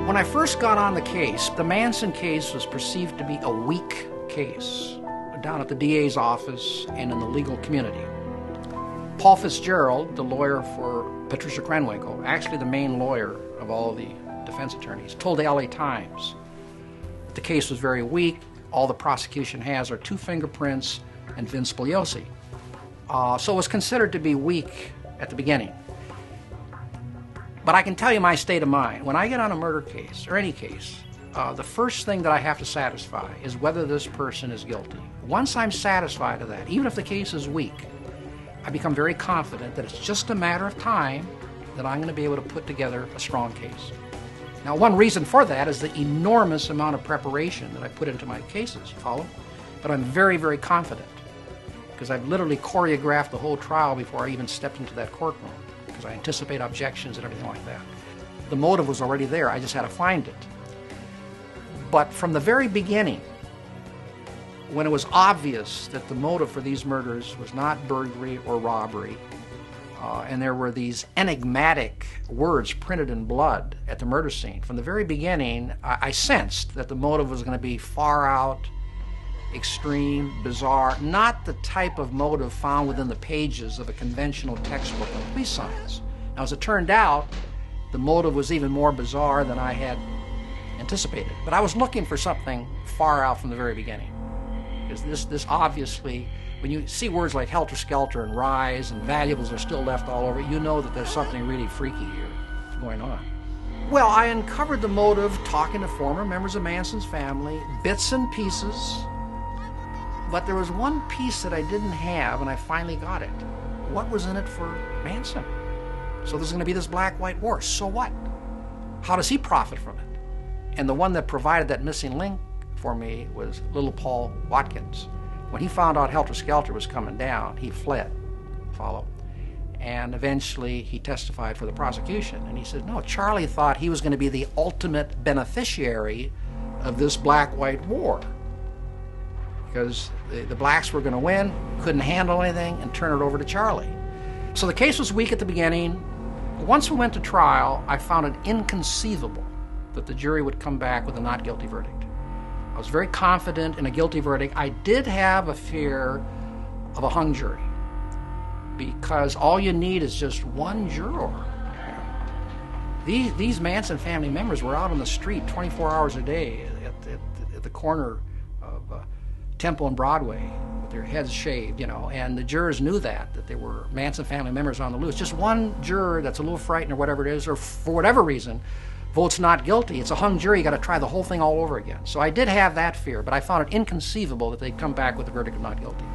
When I first got on the case, the Manson case was perceived to be a weak case down at the DA's office and in the legal community. Paul Fitzgerald, the lawyer for Patricia Krenwinkel, actually the main lawyer of all the defense attorneys, told the LA Times that the case was very weak. All the prosecution has are 2 fingerprints and Vince Bugliosi. So it was considered to be weak at the beginning. But I can tell you my state of mind. When I get on a murder case, or any case, the first thing that I have to satisfy is whether this person is guilty. Once I'm satisfied of that, even if the case is weak, I become very confident that it's just a matter of time that I'm going to be able to put together a strong case. Now, one reason for that is the enormous amount of preparation that I put into my cases, you follow? But I'm very, very confident because I've literally choreographed the whole trial before I even stepped into that courtroom, because I anticipate objections and everything like that. The motive was already there, I just had to find it. But from the very beginning, when it was obvious that the motive for these murders was not burglary or robbery, and there were these enigmatic words printed in blood at the murder scene, from the very beginning, I sensed that the motive was going to be far out, extreme, bizarre, not the type of motive found within the pages of a conventional textbook on police science. Now, as it turned out, the motive was even more bizarre than I had anticipated. But I was looking for something far out from the very beginning. Because this obviously, when you see words like helter-skelter and rise and valuables are still left all over, you know that there's something really freaky here going on. Well, I uncovered the motive talking to former members of Manson's family, bits and pieces, but there was one piece that I didn't have, and I finally got it. What was in it for Manson? So there's going to be this black-white war. So what? How does he profit from it? And the one that provided that missing link for me was little Paul Watkins. When he found out Helter Skelter was coming down, he fled, follow? And eventually he testified for the prosecution. And he said, no, Charlie thought he was going to be the ultimate beneficiary of this black-white war, because the blacks were going to win, couldn't handle anything, and turn it over to Charlie. So the case was weak at the beginning. Once we went to trial, I found it inconceivable that the jury would come back with a not guilty verdict. I was very confident in a guilty verdict. I did have a fear of a hung jury, because all you need is just one juror. These Manson family members were out on the street 24 hours a day at the corner of Temple and Broadway with their heads shaved, and the jurors knew that they were Manson family members on the loose. Just one juror that's a little frightened or whatever it is, or for whatever reason, votes not guilty. It's a hung jury. You got to try the whole thing all over again. So I did have that fear, but I found it inconceivable that they'd come back with a verdict of not guilty.